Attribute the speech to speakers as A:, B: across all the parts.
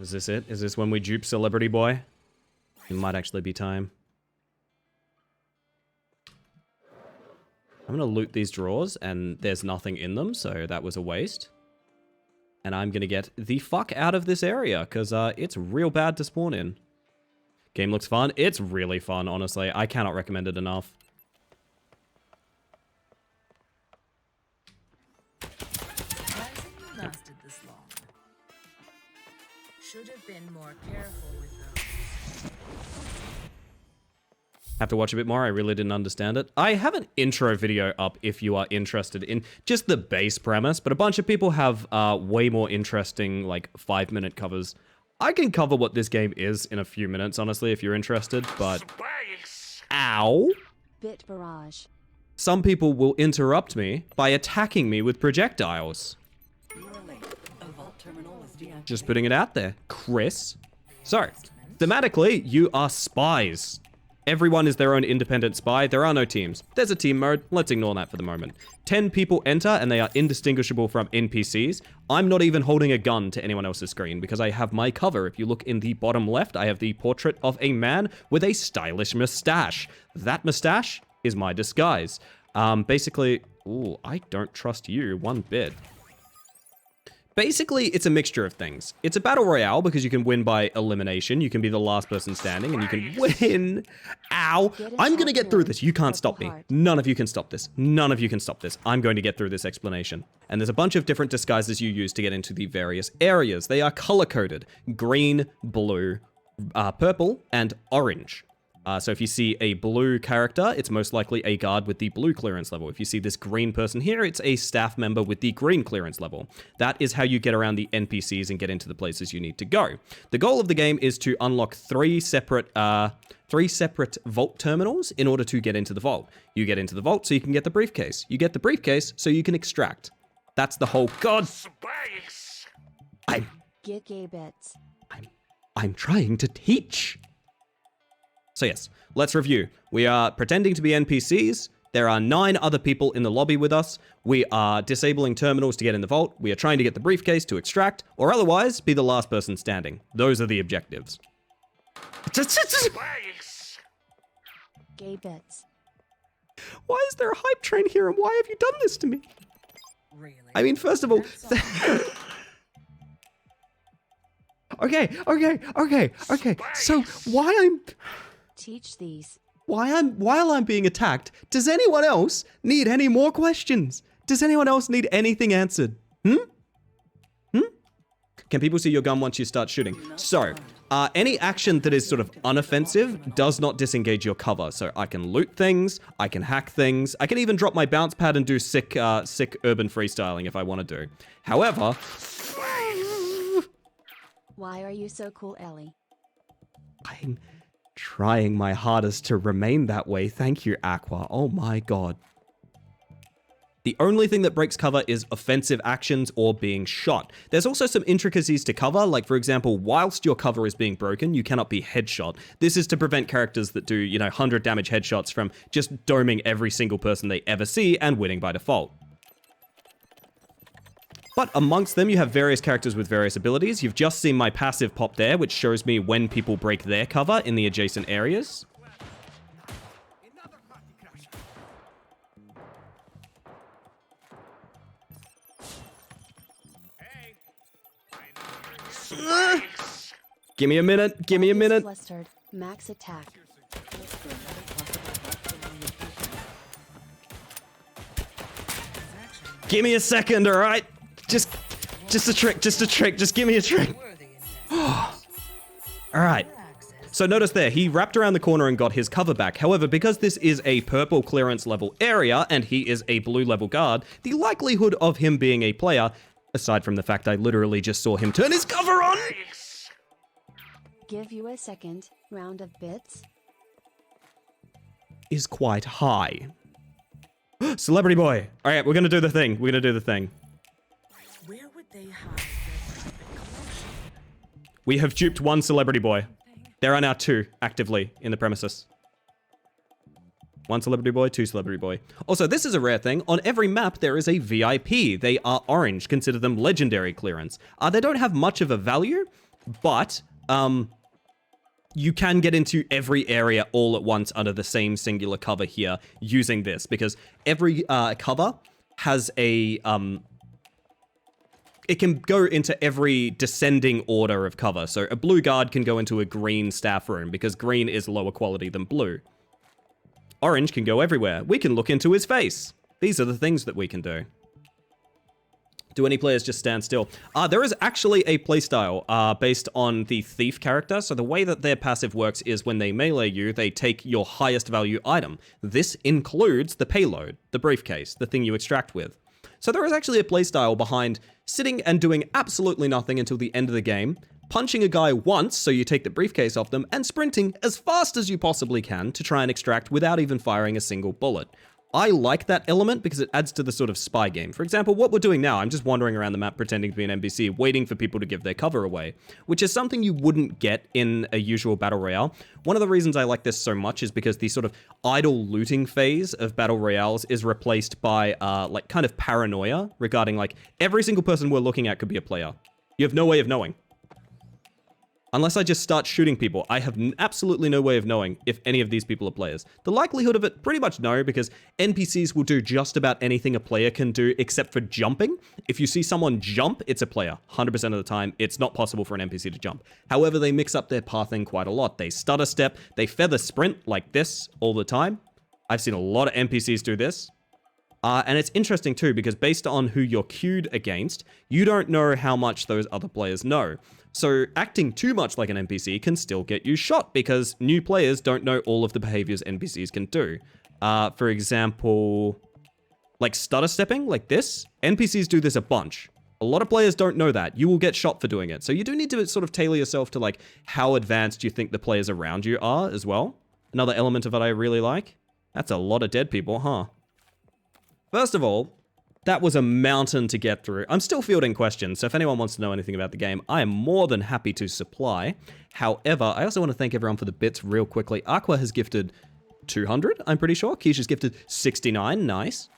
A: Is this it? Is this when we dupe Celebrity Boy? It might actually be time. I'm gonna loot these drawers, and there's nothing in them, so that was a waste. And I'm gonna get the fuck out of this area, because it's real bad to spawn in. Game looks fun. It's really fun, honestly. I cannot recommend it enough.
B: Lasted this long. Should have been more careful with those.
A: Have to watch a bit more. I really didn't understand it. I have an intro video up if you are interested in just the base premise, but a bunch of people have way more interesting, like, 5-minute covers. I can cover what this game is in a few minutes, honestly, if you're interested, but... Ow!
C: Bit barrage.
A: Some people will interrupt me by attacking me with projectiles. Just putting it out there. Chris. So, thematically, you are spies. Everyone is their own independent spy. There are no teams. There's a team mode. Let's ignore that for the moment. 10 people enter and they are indistinguishable from NPCs. I'm not even holding a gun to anyone else's screen because I have my cover. If you look in the bottom left, I have the portrait of a man with a stylish mustache. That mustache is my disguise. Basically, ooh, I don't trust you one bit. Basically, it's a mixture of things. It's a battle royale because you can win by elimination. You can be the last person standing and you can win. Ow. I'm going to get through this. You can't stop me. None of you can stop this. None of you can stop this. I'm going to get through this explanation. And there's a bunch of different disguises you use to get into the various areas. They are color-coded. Green, blue, purple, and orange. So if you see a blue character, it's most likely a guard with the blue clearance level. If you see this green person here, it's a staff member with the green clearance level. That is how you get around the NPCs and get into the places you need to go. The goal of the game is to unlock three separate vault terminals in order to get into the vault. You get into the vault so you can get the briefcase. You get the briefcase so you can extract. That's the whole god.
C: Get gay bits.
A: I'm trying to teach. So yes, let's review. We are pretending to be NPCs. There are 9 other people in the lobby with us. We are disabling terminals to get in the vault. We are trying to get the briefcase to extract, or otherwise be the last person standing. Those are the objectives.
C: Gay bits.
A: Why is there a hype train here, and why have you done this to me?
B: Really?
A: I mean, first of all... Okay. So
C: Teach these.
A: while I'm being attacked, does anyone else need any more questions? Does anyone else need anything answered? Can people see your gun once you start shooting? So, any action that is sort of unoffensive does not disengage your cover. So I can loot things, I can hack things, I can even drop my bounce pad and do sick urban freestyling if I want to do. However...
C: Why are you so cool, Ellie?
A: I'm trying my hardest to remain that way. Thank you, Aqua. Oh my god. The only thing that breaks cover is offensive actions or being shot. There's also some intricacies to cover, like for example, whilst your cover is being broken, you cannot be headshot. This is to prevent characters that do, 100 damage headshots from just doming every single person they ever see and winning by default. But amongst them, you have various characters with various abilities. You've just seen my passive pop there, which shows me when people break their cover in the adjacent areas. Give me a minute. Give me a minute.
C: Flustered. Max attack.
A: Give me a second, all right? Just a trick. Just give me a trick. All right. So notice there, he wrapped around the corner and got his cover back. However, because this is a purple clearance level area and he is a blue level guard, the likelihood of him being a player, aside from the fact I literally just saw him turn his cover on,
C: Give you a second round of bits.
A: is quite high. Celebrity boy. All right, we're going to do the thing. We're going to do the thing.
B: Where would they hide their private collection?
A: We have duped one celebrity boy. There are now 2 actively in the premises. 1 celebrity boy, 2 celebrity boy. Also, this is a rare thing. On every map, there is a VIP. They are orange. Consider them legendary clearance. They don't have much of a value, but you can get into every area all at once under the same singular cover here using this, because every cover has a it can go into every descending order of cover. So a blue guard can go into a green staff room because green is lower quality than blue. Orange can go everywhere. We can look into his face. These are the things that we can do. Do any players just stand still? There is actually a playstyle based on the thief character. So the way that their passive works is when they melee you, they take your highest value item. This includes the payload, the briefcase, the thing you extract with. So there is actually a playstyle behind sitting and doing absolutely nothing until the end of the game, punching a guy once so you take the briefcase off them, and sprinting as fast as you possibly can to try and extract without even firing a single bullet. I like that element because it adds to the sort of spy game. For example, what we're doing now, I'm just wandering around the map pretending to be an NPC, waiting for people to give their cover away, which is something you wouldn't get in a usual battle royale. One of the reasons I like this so much is because the sort of idle looting phase of battle royales is replaced by like kind of paranoia regarding like every single person we're looking at could be a player. You have no way of knowing. Unless I just start shooting people, I have absolutely no way of knowing if any of these people are players. The likelihood of it, pretty much no, because NPCs will do just about anything a player can do except for jumping. If you see someone jump, it's a player. 100% of the time, it's not possible for an NPC to jump. However, they mix up their pathing quite a lot. They stutter step, they feather sprint like this all the time. I've seen a lot of NPCs do this. And it's interesting too, because based on who you're queued against, you don't know how much those other players know. So acting too much like an NPC can still get you shot because new players don't know all of the behaviors NPCs can do. For example, like stutter stepping like this, NPCs do this a bunch. A lot of players don't know that. You will get shot for doing it. So you do need to sort of tailor yourself to like how advanced you think the players around you are as well. Another element of it I really like. That's a lot of dead people, huh? First of all, that was a mountain to get through. I'm still fielding questions, so if anyone wants to know anything about the game, I am more than happy to supply. However, I also want to thank everyone for the bits real quickly. Aqua has gifted 200, I'm pretty sure. Keisha's gifted 69, nice.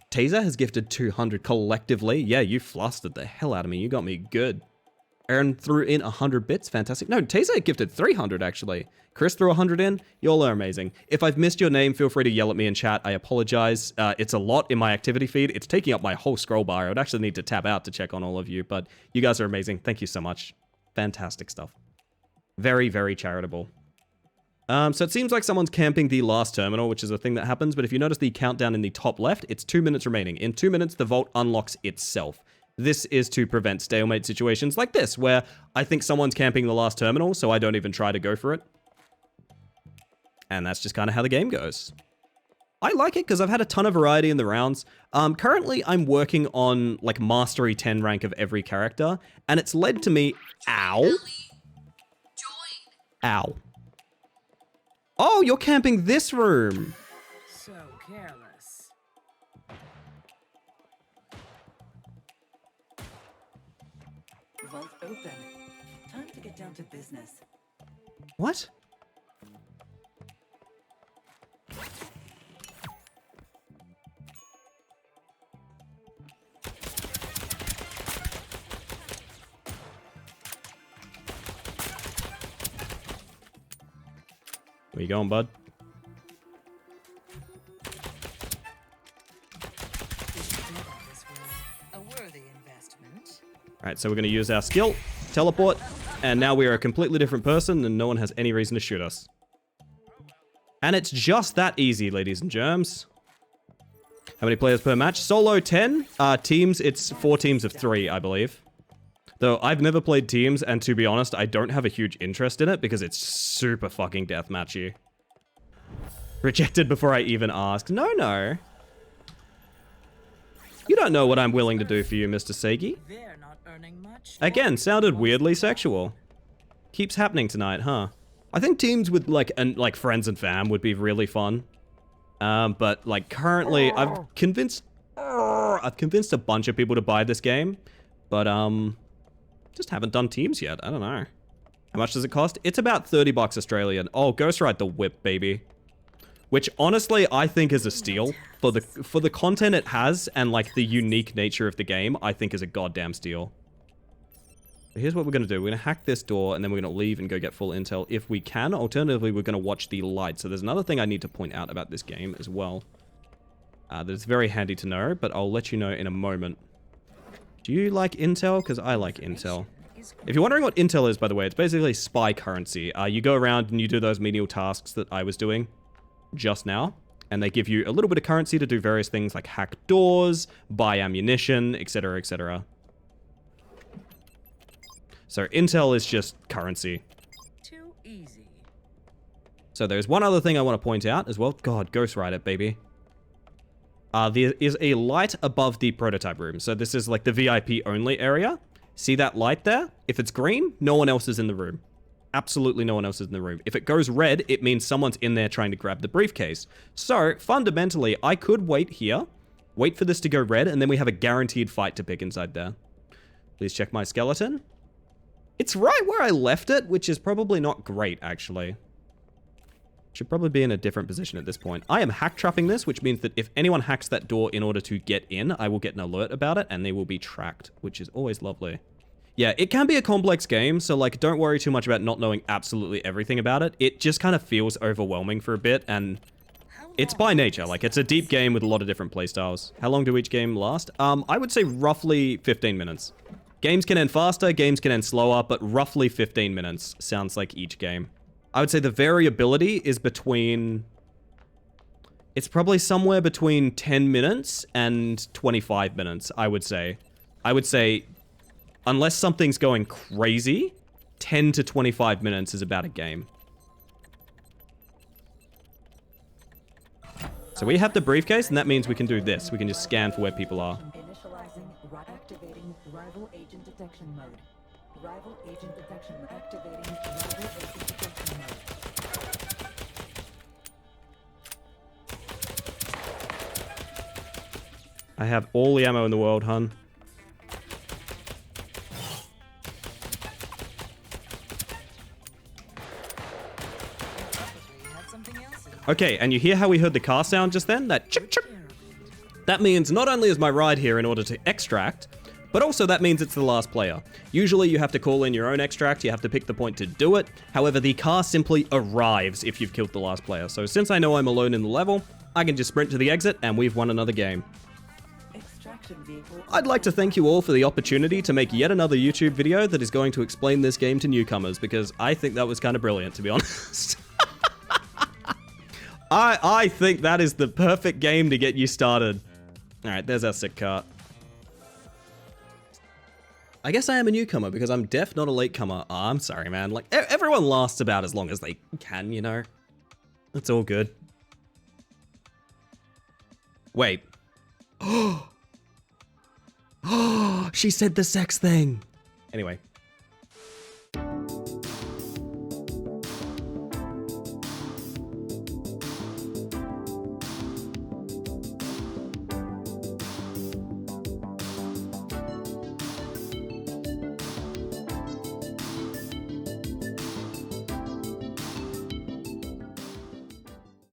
A: Taser has gifted 200 collectively. Yeah, you flustered the hell out of me. You got me good. Aaron threw in 100 bits, fantastic. No, Taser gifted 300 actually. Chris threw 100 in. Y'all are amazing. If I've missed your name, feel free to yell at me in chat. I apologize. It's a lot in my activity feed. It's taking up my whole scroll bar. I would actually need to tab out to check on all of you, but you guys are amazing. Thank you so much. Fantastic stuff. Very, very charitable. So it seems like someone's camping the last terminal, which is a thing that happens, but if you notice the countdown in the top left, it's 2 minutes remaining. In 2 minutes, the vault unlocks itself. This is to prevent stalemate situations like this, where I think someone's camping the last terminal, so I don't even try to go for it. And that's just kind of how the game goes. I like it because I've had a ton of variety in the rounds. Currently, I'm working on like Mastery 10 rank of every character, and it's led to me... Ow. Ow. Oh, you're camping this room.
B: So careless.
D: Vault open. Time to get down to business.
A: What? Where you going, bud?
B: A worthy investment.
A: Alright, so we're going to use our skill, teleport, and now we are a completely different person and no one has any reason to shoot us. And it's just that easy, ladies and germs. How many players per match? Solo 10. Teams, it's 4 teams of 3, I believe. Though I've never played teams, and to be honest, I don't have a huge interest in it because it's super fucking deathmatchy. Rejected before I even asked. No. You don't know what I'm willing to do for you, Mr. Segi.
B: They're not earning much.
A: Again, sounded weirdly sexual. Keeps happening tonight, huh? I think teams with like friends and fam would be really fun. But like currently, I've convinced a bunch of people to buy this game, but just haven't done teams yet. I don't know. How much does it cost? It's about 30 bucks Australian. Oh, Ghost Ride the Whip, baby. Which honestly, I think is a steal. For the content it has and like the unique nature of the game, I think is a goddamn steal. Here's what we're going to do. We're going to hack this door, and then we're going to leave and go get full intel if we can. Alternatively, we're going to watch the light. So there's another thing I need to point out about this game as well. That's very handy to know, but I'll let you know in a moment. Do you like intel? Because I like intel. If you're wondering what intel is, by the way, it's basically spy currency. You go around and you do those menial tasks that I was doing just now, and they give you a little bit of currency to do various things like hack doors, buy ammunition, etc., etc. So intel is just currency.
B: Too easy.
A: So there's one other thing I want to point out as well. God, ghostwrite it, baby. There is a light above the prototype room. So this is like the VIP only area. See that light there? If it's green, no one else is in the room. Absolutely no one else is in the room. If it goes red, it means someone's in there trying to grab the briefcase. So fundamentally, I could wait here, wait for this to go red, and then we have a guaranteed fight to pick inside there. Please check my skeleton. It's right where I left it, which is probably not great, actually. Should probably be in a different position at this point. I am hack trapping this, which means that if anyone hacks that door in order to get in, I will get an alert about it, and they will be tracked, which is always lovely. Yeah, it can be a complex game, so like, don't worry too much about not knowing absolutely everything about it. It just kind of feels overwhelming for a bit, and it's by nature. Like, it's a deep game with a lot of different playstyles. How long do each game last? I would say roughly 15 minutes. Games can end faster, games can end slower, but roughly 15 minutes sounds like each game. I would say the variability is between... It's probably somewhere between 10 minutes and 25 minutes, I would say. I would say, unless something's going crazy, 10 to 25 minutes is about a game. So we have the briefcase, and that means we can do this. We can just scan for where people are.
D: Activating rival agent detection mode. Rival agent detection activating rival agent detection mode.
A: I have all the ammo in the world, hun. Okay, and you hear how we heard the car sound just then? That chick chick. That means not only is my ride here in order to extract, but also that means it's the last player. Usually you have to call in your own extract, you have to pick the point to do it. However, the car simply arrives if you've killed the last player. So since I know I'm alone in the level, I can just sprint to the exit and we've won another game. I'd like to thank you all for the opportunity to make yet another YouTube video that is going to explain this game to newcomers, because I think that was kind of brilliant, to be honest. I think that is the perfect game to get you started. Alright, there's our sick cart. I guess I am a newcomer because I'm deaf, not a latecomer. Oh, I'm sorry, man. Like, everyone lasts about as long as they can, you know? It's all good. Wait. Oh, she said the sex thing. Anyway.